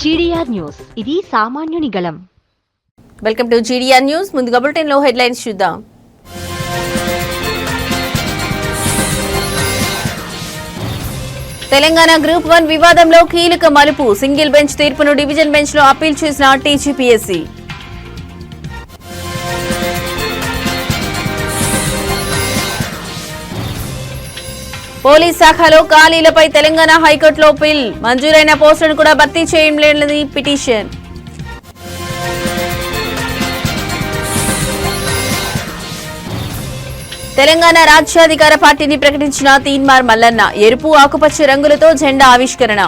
GDR news ఇది సామాన్యుని గళం. Welcome to GDR news. ముందుగా బులెటిన్ లో హెడ్లైన్స్ చూద్దాం. తెలంగాణ గ్రూప్ 1 వివాదంలో కీలక మలుపు. సింగిల్ బెంచ్ తీర్పును డివిజన్ బెంచ్ లో అప్పీల్ చేసిన టీజీపీఎస్సీ. పోలీస్ శాఖలో ఖాళీలపై తెలంగాణ హైకోర్టులో పిల్. మంజూరైన పోస్టులను కూడా భర్తీ చేయలేని పిటిషన్. తెలంగాణ రాజ్యాధికార పార్టీని ప్రకటించిన తీన్మార్ మల్లన్న. ఎరుపు ఆకుపచ్చ రంగులతో జెండా ఆవిష్కరణ.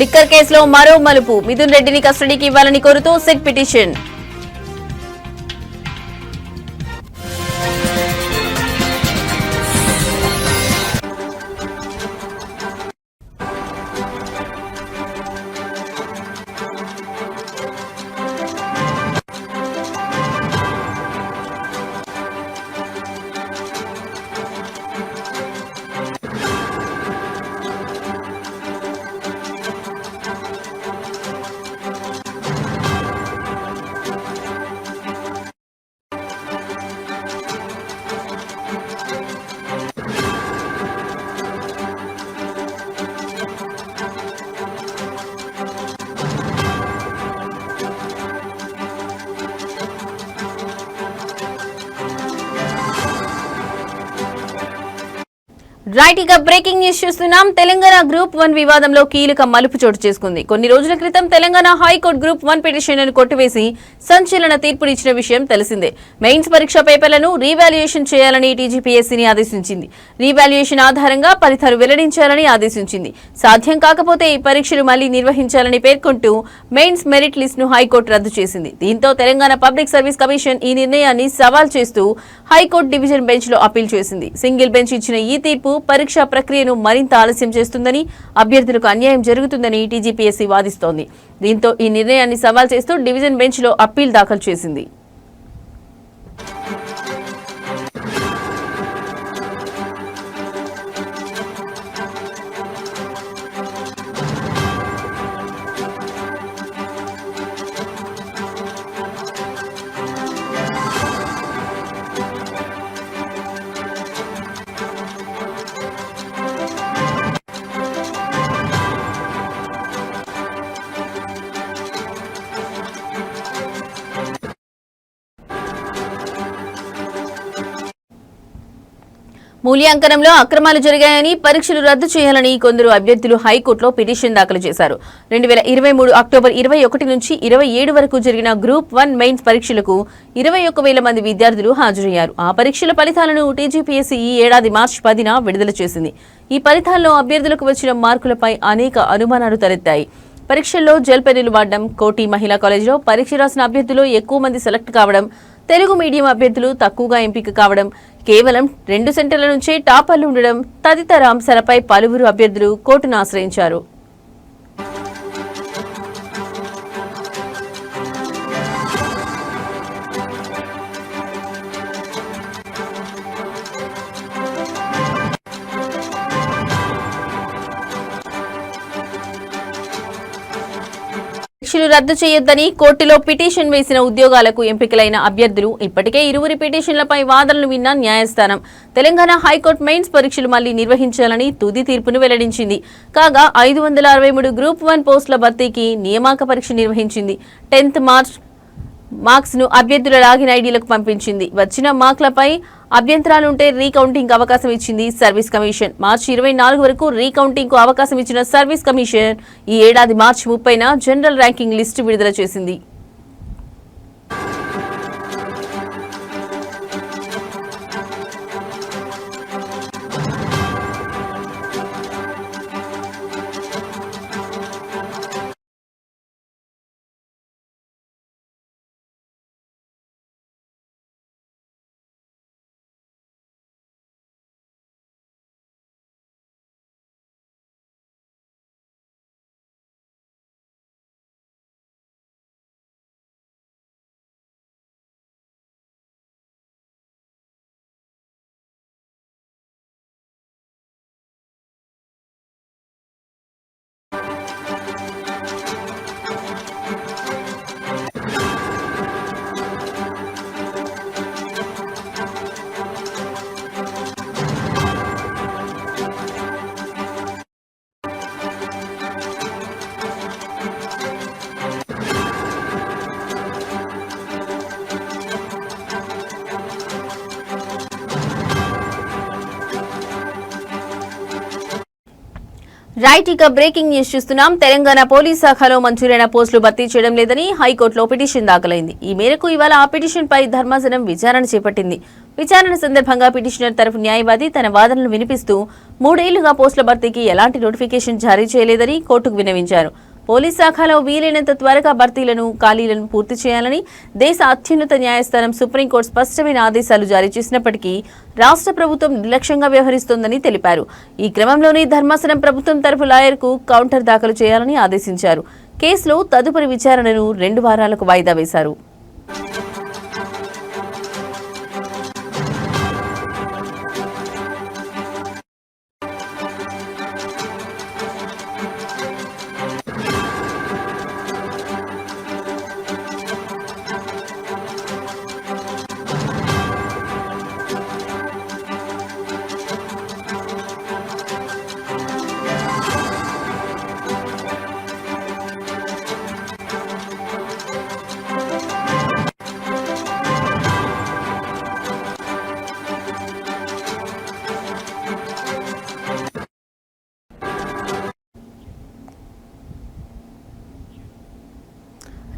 లిక్కర్ కేసులో మరో మలుపు. మిథున్ రెడ్డిని కస్టడీకి ఇవ్వాలని కోరుతూ సిట్ పిటిషన్. రైట్, ఇక బ్రేకింగ్ న్యూస్ చూస్తున్నాం. తెలంగాణ గ్రూప్ 1 వివాదంలో కీలక మలుపు చోటు చేసుకుంది. కొన్ని రోజుల క్రితం తెలంగాణ హైకోర్టు గ్రూప్ 1 పిటిషన్లను కొట్టివేసి సంచలన తీర్పునిచ్చిన విషయం తెలిసిందే. మెయిన్స్ పరీక్ష పేపర్లను రీవాల్యుయేషన్ చేయాలని టీజీపీఎస్సీని ఆదేశించింది. రీవాల్యుయేషన్ ఆధారంగా ఫలితాలు వెల్లడించాలని ఆదేశించింది. సాధ్యం కాకపోతే ఈ పరీక్షలు మళ్లీ నిర్వహించాలని పేర్కొంటూ మెయిన్స్ మెరిట్ లిస్టును హైకోర్టు రద్దు చేసింది. దీంతో తెలంగాణ పబ్లిక్ సర్వీస్ కమిషన్ ఈ నిర్ణయాన్ని సవాల్ చేస్తూ హైకోర్టు డివిజన్ బెంచ్ లో అప్పీల్ చేసింది. సింగిల్ బెంచ్ ఇచ్చిన ఈ తీర్పు పరీక్షా ప్రక్రియను మరింత ఆలస్యం చేస్తుందని, అభ్యర్థులకు అన్యాయం జరుగుతుందని టీజీపీఎస్సీ వాదిస్తోంది. దీంతో ఈ నిర్ణయాన్ని సవాల్ చేస్తూ డివిజన్ బెంచ్ లో అప్పీల్ దాఖలు చేసింది. మూల్యాంకనంలో అక్రమాలు జరిగాయని, పరీక్షలు రద్దు చేయాలని కొందరు అభ్యర్థులు హైకోర్టులో పిటిషన్ దాఖలు చేశారు. 2023 అక్టోబర్ 21 నుంచి 27 వరకు జరిగిన గ్రూప్ 1 మెయిన్స్ పరీక్షలకు 21,000 మంది విద్యార్థులు హాజరయ్యారు. ఆ పరీక్షల ఫలితాలను టీజీపీఎస్సీ ఈ ఏడాది మార్చి 10న విడుదల చేసింది. ఈ ఫలితాల్లో అభ్యర్థులకు వచ్చిన మార్కులపై అనేక అనుమానాలు తలెత్తాయి. పరీక్షల్లో జెల్ పెన్నులు వాడడం, కోటి మహిళా కాలేజీలో పరీక్ష రాసిన అభ్యర్థులు ఎక్కువ మంది సెలెక్ట్ కావడం, తెలుగు మీడియం అభ్యర్థులు తక్కువగా ఎంపిక కావడం, కేవలం 2 సెంటర్ల నుంచే టాపర్లు ఉండడం తదితర అంశాలపై పలువురు అభ్యర్థులు కోర్టును ఆశ్రయించారు. పరీక్షలు రద్దు చేయొద్దని కోర్టులో పిటిషన్ వేసిన ఉద్యోగాలకు ఎంపికలైన అభ్యర్థులు ఇప్పటికే ఇరువురి పిటిషన్లపై వాదనలు విన్న న్యాయస్థానం తెలంగాణ హైకోర్టు మెయిన్స్ పరీక్షలు మళ్లీ నిర్వహించాలని తుది తీర్పును వెల్లడించింది. కాగా 563 గ్రూప్ 1 పోస్టుల భర్తీకి నియామక పరీక్ష నిర్వహించింది. 10th మార్చ్ మార్క్స్ ను అభ్యర్థుల లాగిన్ ఐడీలకు పంపించింది. వచ్చిన మార్కులపై అభ్యంతరాలుంటే రీకౌంటింగ్ అవకాశం ఇచ్చింది సర్వీస్ కమిషన్. మార్చి 24 వరకు రీకౌంటింగ్ కు అవకాశం ఇచ్చిన సర్వీస్ కమిషన్ ఈ ఏడాది మార్చి 30న జనరల్ ర్యాంకింగ్ లిస్టు విడుదల చేసింది. రైట్, ఇక బ్రేకింగ్ న్యూస్ చూస్తున్నాం. తెలంగాణ పోలీస్ శాఖలో మంజూరైన పోస్టులు భర్తీ చేయడం లేదని హైకోర్టులో పిటిషన్ దాఖలైంది. ఈ మేరకు ఇవాళ ఆ పిటిషన్ పై ధర్మాసనం విచారణ చేపట్టింది. విచారణ సందర్భంగా పిటిషనర్ తరఫు న్యాయవాది తన వాదనలు వినిపిస్తూ 3 ఏళ్లుగా పోస్టుల భర్తీకి ఎలాంటి నోటిఫికేషన్ జారీ చేయలేదని కోర్టుకు విన్నవించారు. పోలీస్ శాఖలో వీలైనంత త్వరగా భర్తీలను ఖాళీలను పూర్తి చేయాలని దేశ అత్యున్నత న్యాయస్థానం సుప్రీంకోర్టు స్పష్టమైన ఆదేశాలు జారీ చేసినప్పటికీ రాష్ట్ర ప్రభుత్వం నిర్లక్ష్యంగా వ్యవహరిస్తోందని తెలిపారు. ఈ క్రమంలోనే ధర్మాసనం ప్రభుత్వం తరఫు లాయర్కు కౌంటర్ దాఖలు చేయాలని ఆదేశించారు. కేసులో తదుపరి విచారణను 2 వారాలకు వాయిదా వేశారు.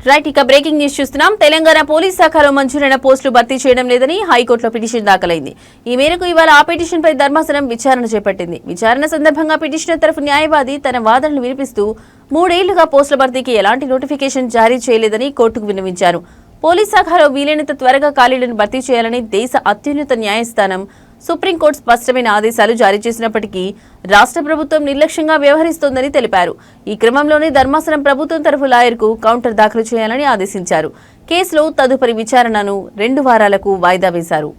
రైట్, ఇక బ్రేకింగ్ న్యూస్ చూస్తున్నాం. తెలంగాణ పోలీస్ శాఖలో మంజూరైన పోస్టులు భర్తీ చేయడం లేదని హైకోర్టులో పిటిషన్ దాఖలైంది. ఈ మేరకు ఇవాళ ఆ పిటిషన్ పై ధర్మాసనం విచారణ చేపట్టింది. విచారణ సందర్భంగా పిటిషనర్ తరఫు న్యాయవాది తన వాదనలు వినిపిస్తూ 3 ఏళ్లుగా పోస్టుల భర్తీకి ఎలాంటి నోటిఫికేషన్ జారీ చేయలేదని కోర్టుకు విన్నవించారు. పోలీస్ శాఖలో వీలైనంత త్వరగా ఖాళీలను భర్తీ చేయాలని దేశ అత్యున్నత న్యాయస్థానం సుప్రీంకోర్టు స్పష్టమైన ఆదేశాలు జారీ చేసినప్పటికీ రాష్ట్ర ప్రభుత్వం నిర్లక్ష్యంగా వ్యవహరిస్తోందని తెలిపారు. ఈ క్రమంలోనే ధర్మాసనం ప్రభుత్వం తరఫు లాయర్కు కౌంటర్ దాఖలు చేయాలని ఆదేశించారు. కేసులో తదుపరి విచారణను 2 వారాలకు వాయిదా వేశారు.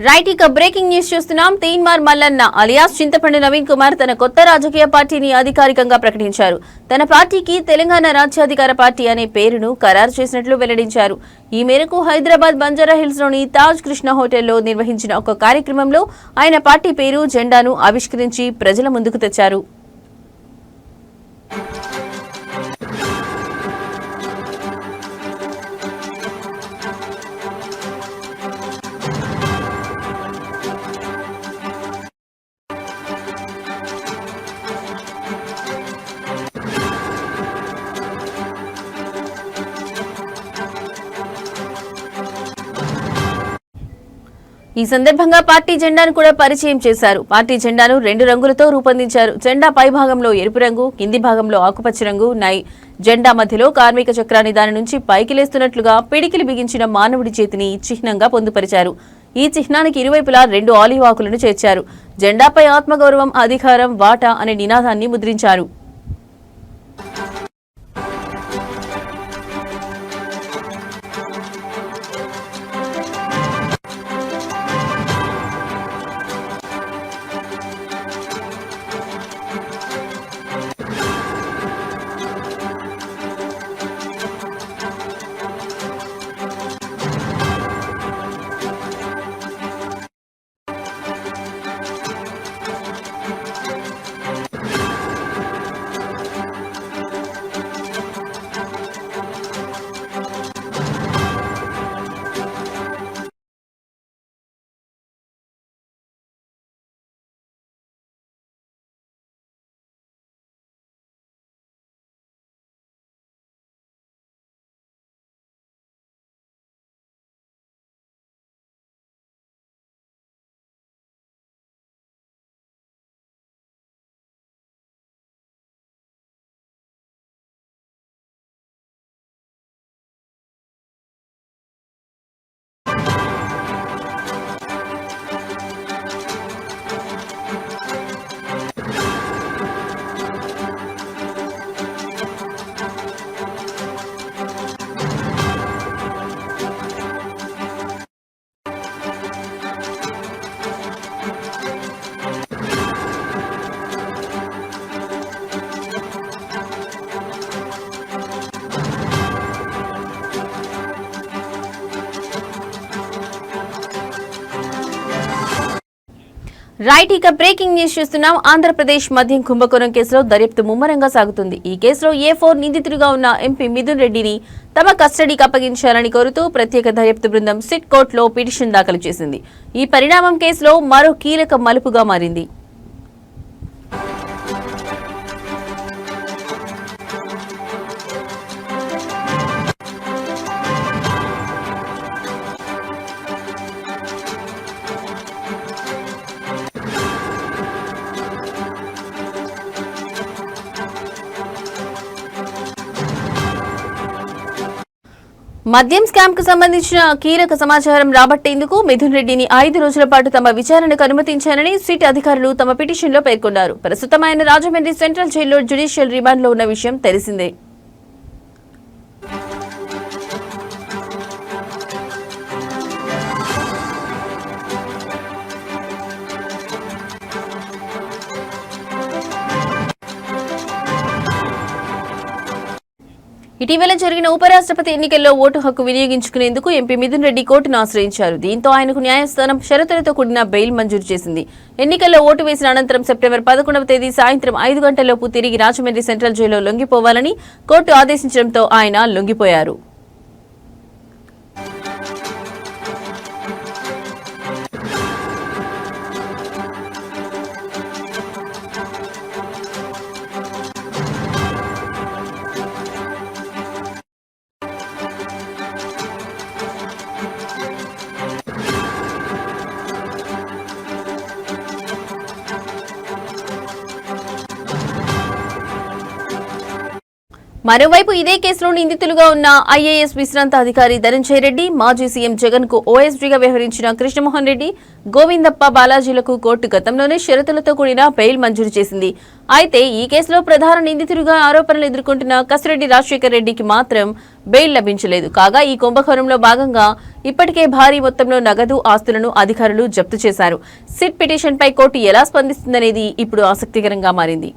రైట్, ఇక బ్రేకింగ్ న్యూస్ చూస్తున్నాం. తీన్మార్ మల్లన్న అలియాస్ చింతపండు నవీన్ కుమార్ తన కొత్త రాజకీయ పార్టీని అధికారికంగా ప్రకటించారు. తన పార్టీకి తెలంగాణ రాజ్యాధికార పార్టీ అనే పేరును ఖరారు చేసినట్లు వెల్లడించారు. ఈ మేరకు హైదరాబాద్ బంజారాహిల్స్ లోని తాజ్ కృష్ణ హోటల్లో నిర్వహించిన ఒక కార్యక్రమంలో ఆయన పార్టీ పేరు, జెండాను ఆవిష్కరించి ప్రజల ముందుకు తెచ్చారు. ఈ సందర్భంగా పార్టీ జెండాను కూడా పరిచయం చేశారు. పార్టీ జెండాను 2 రంగులతో రూపొందించారు. జెండా పై భాగంలో ఎరుపు రంగు, కింది భాగంలో ఆకుపచ్చ రంగు ఉన్నాయి. జెండా మధ్యలో కార్మిక చక్రాన్ని దాని నుంచి పైకి లేస్తున్నట్లుగా పిడికిలి బిగించిన మానవుడి చేతిని చిహ్నంగా పొందుపరిచారు. ఈ చిహ్నానికి ఇరువైపులా 2 ఆలివ్ ఆకులను చేర్చారు. జెండాపై ఆత్మగౌరవం, అధికారం, వాటా అనే నినాదాన్ని ముద్రించారు. రైట్, ఇక బ్రేకింగ్ న్యూస్ చూస్తున్నాం. ఆంధ్రప్రదేశ్ మద్యం కుంభకోణం కేసులో దర్యాప్తు ముమ్మరంగా సాగుతుంది. ఈ కేసులో A4 నిందితుడిగా ఉన్న ఎంపీ మిథున్ రెడ్డిని తమ కస్టడీకి అప్పగించాలని కోరుతూ ప్రత్యేక దర్యాప్తు బృందం సిట్ కోర్టులో పిటిషన్ దాఖలు చేసింది. ఈ పరిణామం కేసులో మరో కీలక మలుపుగా మారింది. మద్యం స్కామ్ కు సంబంధించిన కీలక సమాచారం రాబట్టేందుకు మిథున్ రెడ్డిని 5 రోజుల పాటు తమ విచారణకు అనుమతించారని సిట్ అధికారులు తమ పిటిషన్లో పేర్కొన్నారు. ప్రస్తుతం ఆయన రాజమండ్రి సెంట్రల్ జైల్లో జ్యుడిషియల్ రిమాండ్లో ఉన్న విషయం తెలిసిందే. ఇటీవల జరిగిన ఉపరాష్ట్రపతి ఎన్నికల్లో ఓటు హక్కు వినియోగించుకునేందుకు ఎంపీ మిథున్ రెడ్డి కోర్టును ఆశ్రయించారు. దీంతో ఆయనకు న్యాయస్థానం షరతులతో కూడిన బెయిల్ మంజూరు చేసింది. ఎన్నికల్లో ఓటు వేసిన అనంతరం సెప్టెంబర్ 11వ తేదీ సాయంత్రం 5 గంటలలోపు తిరిగి రాజమండ్రి సెంట్రల్ జైల్లో లొంగిపోవాలని కోర్టు ఆదేశించడంతో ఆయన లొంగిపోయారు. మరోవైపు ఇదే కేసులో నిందితులుగా ఉన్న ఐఏఎస్ విశ్రాంత అధికారి ధనంజయ రెడ్డి, మాజీ సీఎం జగన్ కు ఓఎస్డీగా వ్యవహరించిన కృష్ణమోహన్ రెడ్డి, గోవిందప్ప, బాలాజీలకు కోర్టు గతంలోనే షరతులతో కూడిన బెయిల్ మంజూరు చేసింది. అయితే ఈ కేసులో ప్రధాన నిందితుడిగా ఆరోపణలు ఎదుర్కొంటున్న కసిరెడ్డి రాజశేఖర్ రెడ్డికి మాత్రం బెయిల్ లభించలేదు. కాగా ఈ కుంభకోణంలో భాగంగా ఇప్పటికే భారీ మొత్తంలో నగదు, ఆస్తులను అధికారులు జప్తు చేశారు. సిట్ పిటిషన్పై కోర్టు ఎలా స్పందిస్తుందనేది ఇప్పుడు ఆసక్తికరంగా మారింది.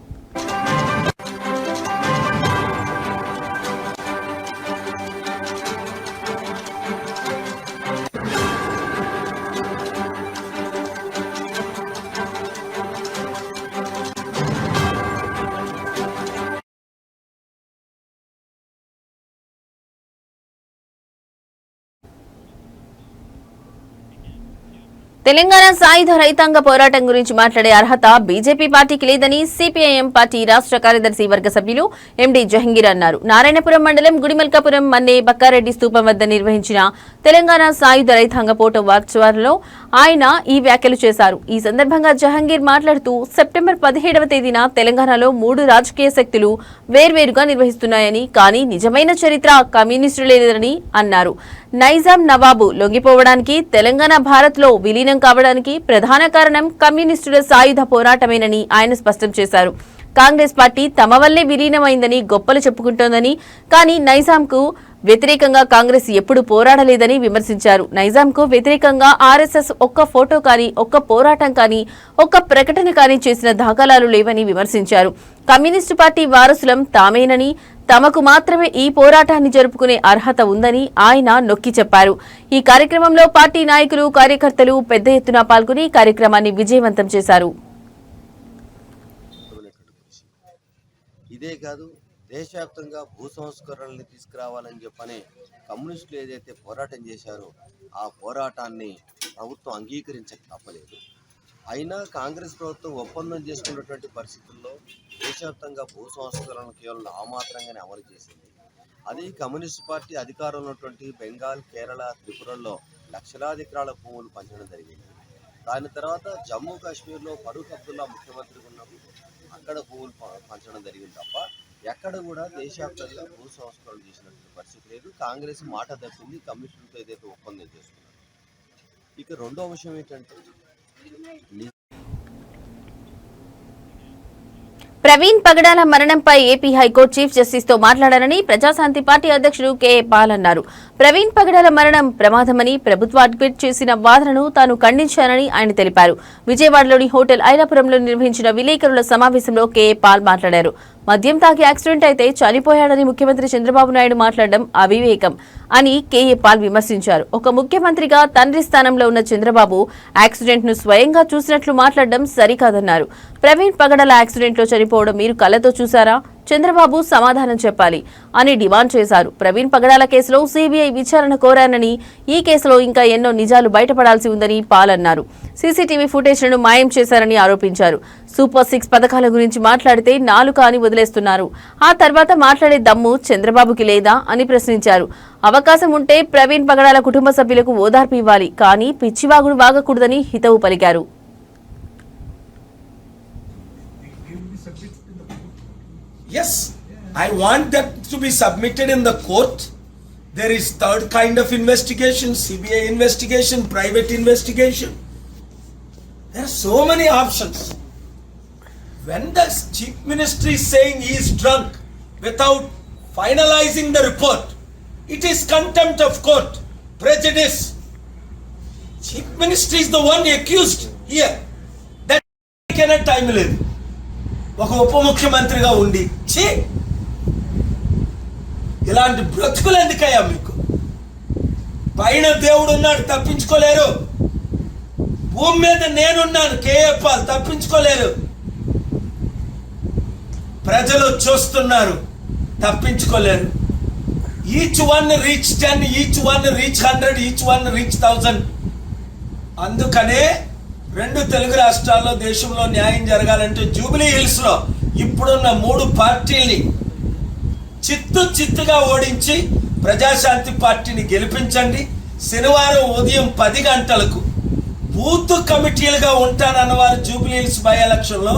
తెలంగాణ సాయుధ రైతాంగ పోరాటం గురించి మాట్లాడే అర్హత బీజేపీ పార్టీకి లేదని సిపిఐఎం పార్టీ రాష్ట్ర కార్యదర్శి వర్గ సభ్యులు ఎండి జహంగీర్ అన్నారు. నారాయణపురం మండలం గుడిమల్కాపురం మన్నే బక్కారెడ్డి స్తూపం వద్ద నిర్వహించిన తెలంగాణ సాయుధ రైతాంగ పోరాట వార్చవారంలో ఆయన ఈ వ్యాఖ్యలు చేశారు. ఈ సందర్భంగా జహంగీర్ మాట్లాడుతూ సెప్టెంబర్ 17వ తేదీన తెలంగాణలో 3 రాజకీయ శక్తులు వేర్వేరుగా నిర్వహిస్తున్నాయని, కానీ నిజమైన చరిత్ర కమ్యూనిస్టులేదని అన్నారు. నైజాం నవాబు లొంగిపోవడానికి, తెలంగాణ భారత్లో విలీనం కావడానికి ప్రధాన కారణం కమ్యూనిస్టుల సాయుధ పోరాటమేనని ఆయన స్పష్టం చేశారు. కాంగ్రెస్ పార్టీ తమ వల్లే విలీనమైందని గొప్పలు చెప్పుకుంటోందని, కానీ నైజాంకు వ్యతిరేకంగా కాంగ్రెస్ ఎప్పుడు పోరాడలేదని విమర్శించారు. నైజాంకు వ్యతిరేకంగా ఆర్ఎస్ఎస్ ఒక్క ఫోటో కానీ, ఒక్క పోరాటం కానీ, ఒక్క ప్రకటన కానీ చేసిన దాఖలాలు లేవని విమర్శించారు. కమ్యూనిస్టు పార్టీ వారసులం తామేనని, తమకు మాత్రమే ఈ పోరాటాన్ని జరుపుకునే అర్హత ఉందని ఆయన నొక్కి చెప్పారు. ఈ కార్యక్రమంలో పార్టీ నాయకులు, కార్యకర్తలు పెద్ద ఎత్తున పాల్గొని కార్యక్రమాన్ని విజయవంతం చేశారు. ఇదే కాదు, దేశవ్యాప్తంగా భూ సంస్కరణల్ని తీసుకురావాలని చెప్పని కమ్యూనిస్టులు ఏదైతే పోరాటం చేశారో ఆ పోరాటాన్ని ప్రభుత్వం అంగీకరించక తప్పలేదు. అయినా కాంగ్రెస్ ప్రభుత్వం ఒప్పందం చేసుకున్నటువంటి పరిస్థితుల్లో దేశవ్యాప్తంగా భూ సంస్కరణలు కేవలం నామాత్రంగానే అమలు చేసింది. అది కమ్యూనిస్ట్ పార్టీ అధికారంలో ఉన్నటువంటి బెంగాల్, కేరళ, త్రిపురల్లో లక్షలాది ఎకరాల భూములు పంచడం జరిగింది. దాని తర్వాత జమ్మూ కాశ్మీర్లో ఫరూక్ అబ్దుల్లా ముఖ్యమంత్రిగా ఉన్నప్పుడు అక్కడ భూములు పంచడం జరిగింది తప్ప ఎక్కడ కూడా దేశవ్యాప్తంగా భూ సంస్కరణ చేసినటువంటి పరిస్థితి లేదు. కాంగ్రెస్ మాట తప్పింది కమ్యూనిస్టులతో ఏదైతే ఒప్పందం చేసుకున్నారు. ఇక రెండో విషయం ఏంటంటే, ప్రవీణ్ పగడాల మరణంపై ఏపీ హైకోర్టు చీఫ్ జస్టిస్ తో మాట్లాడారని ప్రజాశాంతి పార్టీ అధ్యక్షుడు కేఏ పాల్ అన్నారు. ప్రవీణ్ పగడాల మరణం ప్రమాదమని ప్రభుత్వ అడ్మిట్ చేసిన వాదనను తాను ఖండించానని ఆయన తెలిపారు. విజయవాడలోని హోటల్ ఐరాపురంలో నిర్వహించిన విలేకరుల సమావేశంలో కేఏ పాల్ మాట్లాడారు. మద్యం తాగి యాక్సిడెంట్ అయితే చనిపోయాడని ముఖ్యమంత్రి చంద్రబాబు నాయుడు మాట్లాడడం అవివేకం అని కేఏ పాల్ విమర్శించారు. ఒక ముఖ్యమంత్రిగా తండ్రి స్థానంలో ఉన్న చంద్రబాబు యాక్సిడెంట్ ను స్వయంగా చూసినట్లు మాట్లాడడం సరికాదన్నారు. ప్రవీణ్ పగడాల యాక్సిడెంట్ లో చనిపోవడం మీరు కళ్ళతో చూసారా? చంద్రబాబు సమాధానం చెప్పాలి అని డిమాండ్ చేశారు. ప్రవీణ్ పగడాల కేసులో సీబీఐ విచారణ కోరానని, ఈ కేసులో ఇంకా ఎన్నో నిజాలు బయటపడాల్సి ఉందని పాల్ అన్నారు. సీసీటీవీ ఫుటేజ్లను మాయం చేశారని ఆరోపించారు. సూపర్ 6 పథకాల గురించి మాట్లాడితే నాలుక అని వదిలేస్తున్నారు. ఆ తర్వాత మాట్లాడే దమ్ము చంద్రబాబుకి లేదా అని ప్రశ్నించారు. అవకాశం ఉంటే ప్రవీణ్ పగడాల కుటుంబ సభ్యులకు ఓదార్పు ఇవ్వాలి, కానీ పిచ్చివాగుడు వాగకూడదని హితవు పలికారు. Yes, I want that to be submitted in the court. There is third kind of investigation, CBI investigation, private investigation. There are so many options. When the chief minister is saying he is drunk without finalizing the report, it is contempt of court, prejudice. Chief minister is the one accused here. That cannot time లేదు. ఒక ఉప ముఖ్యమంత్రిగా ఉండి ఇలాంటి బ్రతుకులు ఎందుకయ్యా మీకు? పైన దేవుడు ఉన్నాడు, తప్పించుకోలేరు. భూమి మీద నేనున్నాను, కేఏ పాల్, తప్పించుకోలేరు. ప్రజలు చూస్తున్నారు, తప్పించుకోలేరు. Each one reach 10, each one reach 100, each one reach 1000. అందుకనే 2 తెలుగు రాష్ట్రాల్లో దేశంలో న్యాయం జరగాలంటే జూబిలీ హిల్స్ లో ఇప్పుడున్న 3 పార్టీల్ని చిత్తుగా ఓడించి ప్రజాశాంతి పార్టీని గెలిపించండి. శనివారం ఉదయం 10 గంటలకు బూత్ కమిటీలుగా ఉంటానన్న వారు జూబిలీ హిల్స్ బై ఎలక్షన్ లో.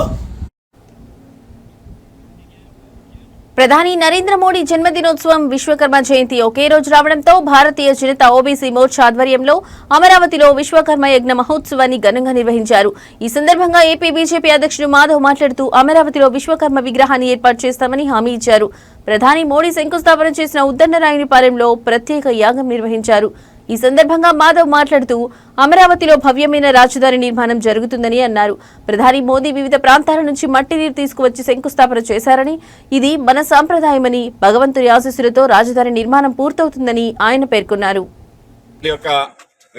ప్రధాని నరేంద్ర మోడీ జన్మదినోత్సవం, విశ్వకర్మ జయంతి ఒకే రోజు రావడంతో భారతీయ జనతా ఓబీసీ మోర్చా ఆధ్వర్యంలో అమరావతిలో విశ్వకర్మ యజ్ఞ మహోత్సవాన్ని ఘనంగా నిర్వహించారు. ఈ సందర్భంగా ఏపీ బీజేపీ అధ్యక్షుడు మాధవ్ మాట్లాడుతూ అమరావతిలో విశ్వకర్మ విగ్రహాన్ని ఏర్పాటు చేస్తామని హామీ ఇచ్చారు. ప్రధాని మోడీ శంకుస్థాపన చేసిన ఉద్దండరాయునిపాలెంలో ప్రత్యేక యాగం నిర్వహించారు. ఈ సందర్భంగా మాధవ్ మాట్లాడుతూ అమరావతిలో భవ్యమైన రాజధాని నిర్మాణం జరుగుతుందని అన్నారు. ప్రధాని మోదీ వివిధ ప్రాంతాల నుంచి మట్టి నీరు తీసుకువచ్చి శంకుస్థాపన చేశారని, ఇది మన సాంప్రదాయమని, భగవంతుడి ఆశీస్సులతో రాజధాని నిర్మాణం పూర్తవుతుందని ఆయన పేర్కొన్నారు.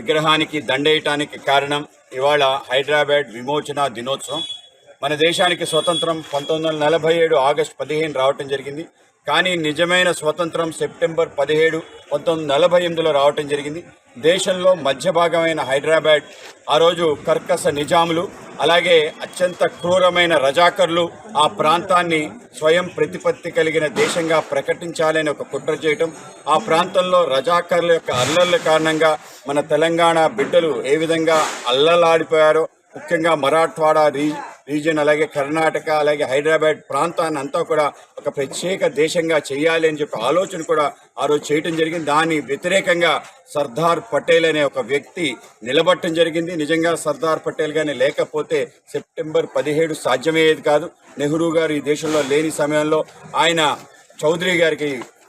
విగ్రహానికి దండేయటానికి కారణం ఇవాళ హైదరాబాద్ విమోచన దినోత్సవం. మన దేశానికి స్వతంత్రం 1947 ఆగస్టు 15 రావటం జరిగింది. కానీ నిజమైన స్వతంత్రం సెప్టెంబర్ 17, 1948లో రావటం జరిగింది. దేశంలో మధ్య భాగమైన హైదరాబాద్ ఆ రోజు కర్కశ నిజాములు అలాగే అత్యంత క్రూరమైన రజాకర్లు ఆ ప్రాంతాన్ని స్వయం ప్రతిపత్తి కలిగిన దేశంగా ప్రకటించాలని ఒక కుట్ర చేయటం, ఆ ప్రాంతంలో రజాకర్ల యొక్క అల్లర్ల కారణంగా మన తెలంగాణ బిడ్డలు ఏ విధంగా అల్లలాడిపోయారో, ముఖ్యంగా మరాఠ్వాడా రీజియన్ అలాగే కర్ణాటక అలాగే హైదరాబాద్ ప్రాంతాన్ని అంతా కూడా ఒక ప్రత్యేక దేశంగా చేయాలి అని చెప్పి ఆలోచన కూడా ఆ రోజు చేయటం జరిగింది. దాని వ్యతిరేకంగా సర్దార్ పటేల్ అనే ఒక వ్యక్తి నిలబట్టడం జరిగింది. నిజంగా సర్దార్ పటేల్ గాని లేకపోతే సెప్టెంబర్ 17 సాధ్యమయ్యేది కాదు. నెహ్రూ గారు ఈ దేశంలో లేని సమయంలో ఆయన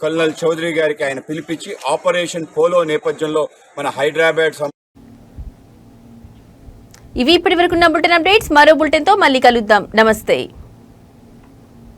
కల్నల్ చౌదరి గారికి ఆయన పిలిపించి ఆపరేషన్ పోలో నేపథ్యంలో మన హైదరాబాద్ ఇవి ఇప్పటి వరకు ఉన్న బులెటిన్ అప్డేట్స్. మరో బులెటిన్తో మళ్ళీ కలుద్దాం. నమస్తే.